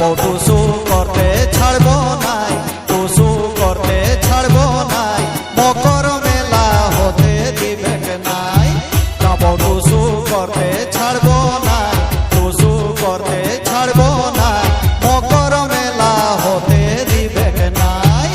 টুসু করতে ছাড়বো নাই, টুসু করতে ছাড়বো নাই, মকর মেলা হতে দিবে নাই। যাবো টুসু করতে ছাড়বো নাই, টুসু করতে ছাড়বো নাই, মকর মেলা হতে দিবে নাই।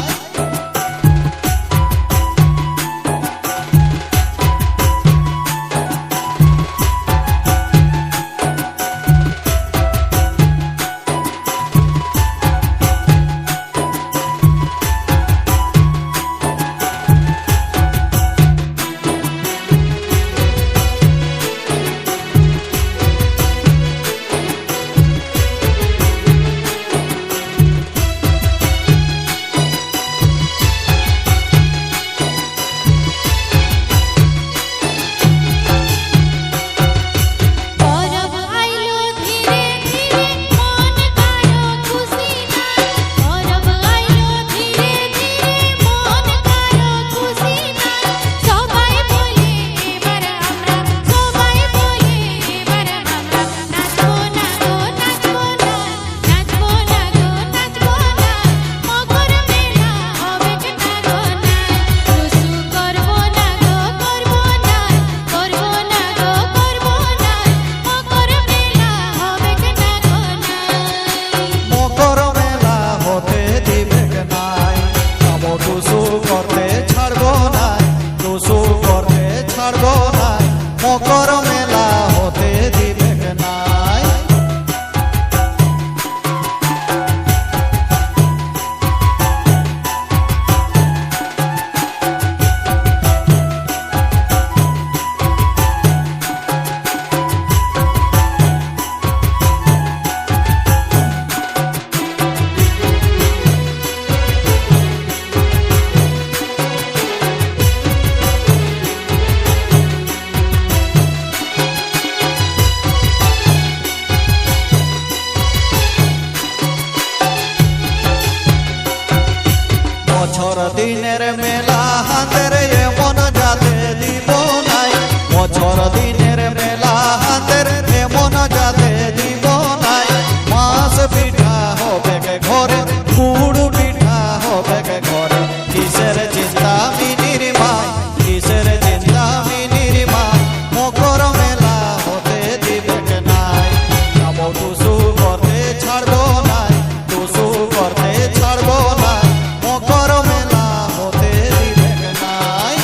মকর মেলা হতে দিবে নাই। বছর দিনের মেলা হাতের এমন যাতে দিব নাই, বছর দিনের মেলা হাতের এমন যাতে দিব নাই। মাছ পিঠা হবে ঘরে, গুড় পিঠা হবে ঘরে, কিসের চিন্তা মিনির মাই, কিসের চিন্তা মিনির মাই, মকর মেলা হতে দিবে নাই। যাবো টুসু করতে ছাড়বো নাই, টুসু করতে ছাড়বো নাই, মকর মেলা হতে দিবে নাই।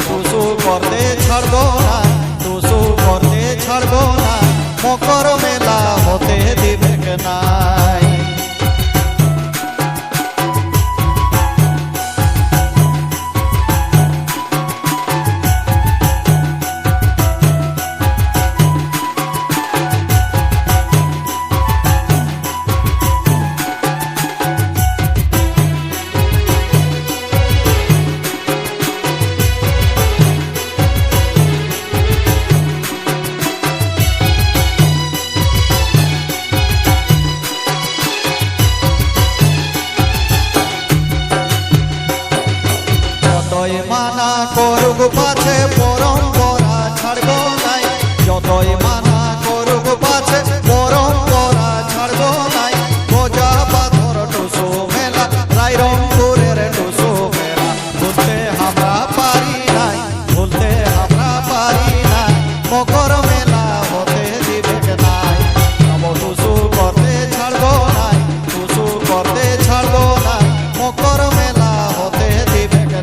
টুসু করতে ছাড়বো না, টুসু করতে ছাড়বো না, মকর মেলা হতে দিবে নাই। মানা করুক পাছে পরম্পরা ছাড়বো নাই, যতই মানা মকর মেলা হতে দিবে না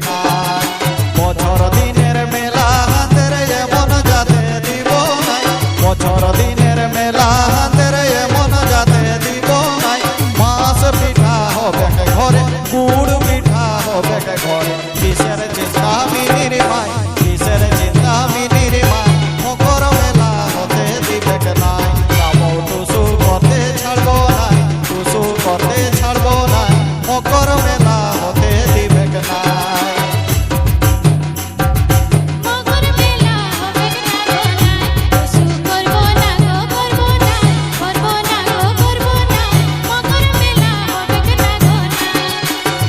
বছর দিনের মেলা হাতের এমন যাতে দিব নাই বছর দিনের মেলা হাতের এমন যাতে দিব নাই মাছ পিঠা হবে ঘরে গুড় পিঠা হবে ঘরে কিসের চিন্তা মিনির মাই কিসের চিন্তা মিনির মাই মকর মেলা হতে দিবে নাই কামৌ টুসু করতে ছাড়বো নাই টুসু করতে ছাড়বো নাই মকর মেলা হতে দিবে নাই মকর মেলা হবে না গো নাই টুসু করব না গো করব না করব না গো করব না মকর মেলা হবে না গো নাই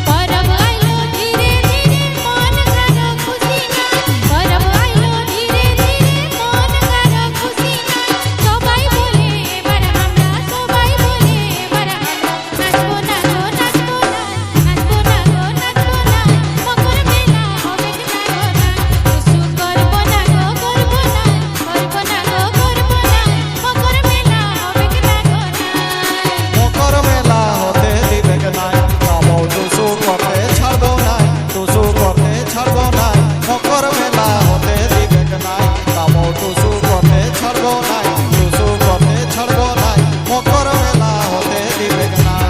পরব আইলো ধীরে ধীরে মন কারো খুশি না পরব আইলো ধীরে ধীরে মন কারো খুশি না সবাই বলে এবার আমরা সবাই বলে এবার আমরা নাচবো না গো নাচবো না নাচবো না গো নাচবো না মকর মেলা হবে না গো নাই টুসু করব না গো করব না করব না গো করব না মকর মেলা হবে না গো নাই মকর মেলা হতে দিবে নাই কামৌ টুসু করতে ছাড়বো নাই টুসু করতে ছাড়বো নাই মকর মেলা হতে দিবে নাই কামৌ টুসু করতে ছাড়বো নাই টুসু করতে ছাড়বো নাই মকর মেলা হতে দিবে নাই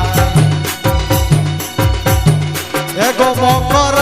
এগো মকর